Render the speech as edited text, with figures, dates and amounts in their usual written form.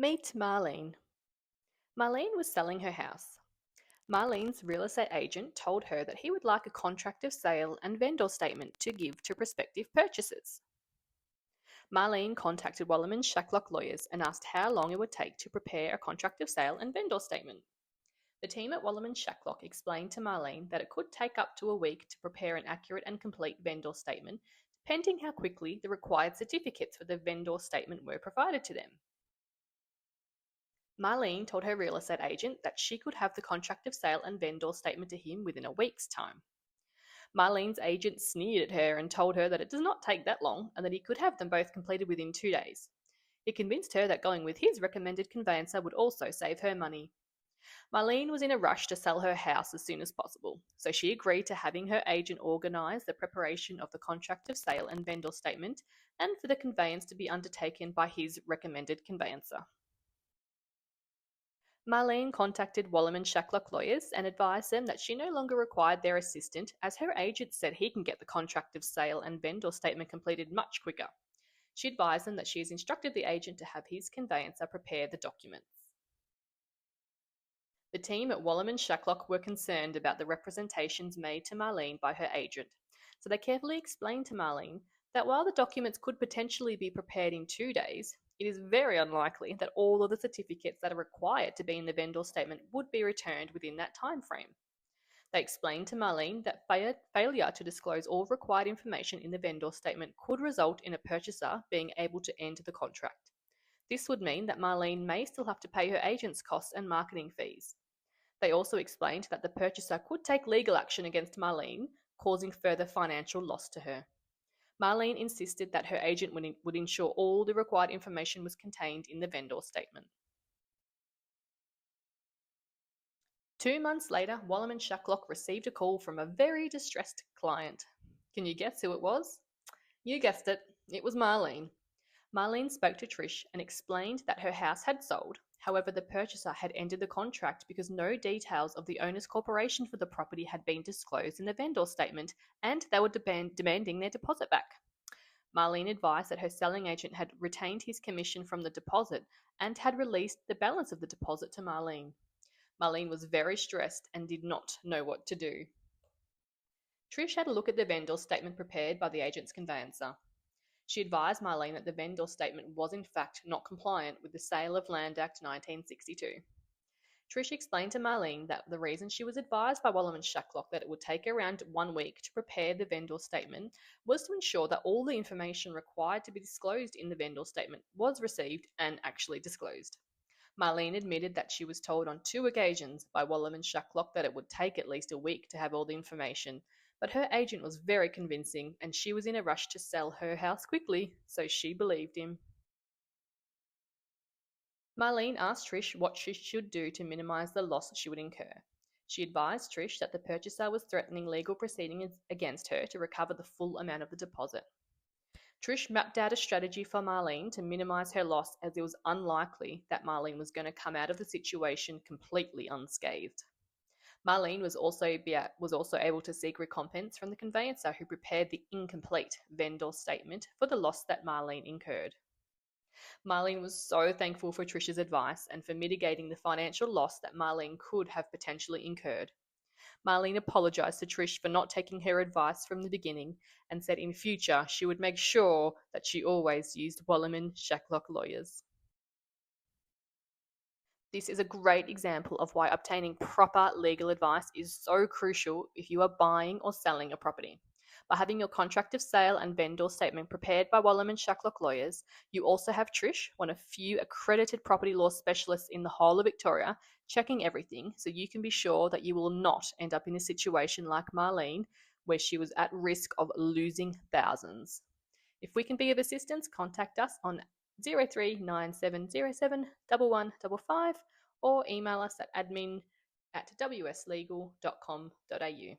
Meet Marlene. Marlene was selling her house. Marlene's real estate agent told her that he would like a contract of sale and vendor statement to give to prospective purchasers. Marlene contacted Wollerman Shacklock Lawyers and asked how long it would take to prepare a contract of sale and vendor statement. The team at Wollerman Shacklock explained to Marlene that it could take up to a week to prepare an accurate and complete vendor statement, depending how quickly the required certificates for the vendor statement were provided to them. Marlene told her real estate agent that she could have the contract of sale and vendor statement to him within a week's time. Marlene's agent sneered at her and told her that it does not take that long and that he could have them both completed within 2 days. He convinced her that going with his recommended conveyancer would also save her money. Marlene was in a rush to sell her house as soon as possible, so she agreed to having her agent organise the preparation of the contract of sale and vendor statement and for the conveyance to be undertaken by his recommended conveyancer. Marlene contacted Wollerman Shacklock Lawyers and advised them that she no longer required their assistant, as her agent said he can get the contract of sale and vendor statement completed much quicker. She advised them that she has instructed the agent to have his conveyancer prepare the documents. The team at Wollerman Shacklock were concerned about the representations made to Marlene by her agent, so they carefully explained to Marlene that while the documents could potentially be prepared in 2 days, it is very unlikely that all of the certificates that are required to be in the vendor statement would be returned within that time frame. They explained to Marlene that failure to disclose all required information in the vendor statement could result in a purchaser being able to end the contract. This would mean that Marlene may still have to pay her agent's costs and marketing fees. They also explained that the purchaser could take legal action against Marlene, causing further financial loss to her. Marlene insisted that her agent would ensure all the required information was contained in the vendor statement. 2 months later, Wollerman Shacklock received a call from a very distressed client. Can you guess who it was? You guessed it, it was Marlene. Marlene spoke to Trish and explained that her house had sold. However, the purchaser had ended the contract because no details of the owner's corporation for the property had been disclosed in the vendor statement, and they were demanding their deposit back. Marlene advised that her selling agent had retained his commission from the deposit and had released the balance of the deposit to Marlene. Marlene was very stressed and did not know what to do. Trish had a look at the vendor statement prepared by the agent's conveyancer. She advised Marlene that the vendor statement was in fact not compliant with the Sale of Land Act 1962. Trish explained to Marlene that the reason she was advised by Wollerman Shacklock that it would take around 1 week to prepare the vendor statement was to ensure that all the information required to be disclosed in the vendor statement was received and actually disclosed. Marlene admitted that she was told on 2 occasions by Wollerman Shacklock that it would take at least a week to have all the information, but her agent was very convincing and she was in a rush to sell her house quickly, so she believed him. Marlene asked Trish what she should do to minimize the loss she would incur. She advised Trish that the purchaser was threatening legal proceedings against her to recover the full amount of the deposit. Trish mapped out a strategy for Marlene to minimize her loss, as it was unlikely that Marlene was going to come out of the situation completely unscathed. Marlene was also able to seek recompense from the conveyancer who prepared the incomplete vendor statement for the loss that Marlene incurred. Marlene was so thankful for Trish's advice and for mitigating the financial loss that Marlene could have potentially incurred. Marlene apologised to Trish for not taking her advice from the beginning and said in future she would make sure that she always used Wollerman Shacklock Lawyers. This is a great example of why obtaining proper legal advice is so crucial if you are buying or selling a property. By having your contract of sale and vendor statement prepared by Wollerman Shacklock Lawyers, you also have Trish, one of few accredited property law specialists in the whole of Victoria, checking everything so you can be sure that you will not end up in a situation like Marlene, where she was at risk of losing thousands. If we can be of assistance, contact us on 0397071155 or email us at admin@wslegal.com.au.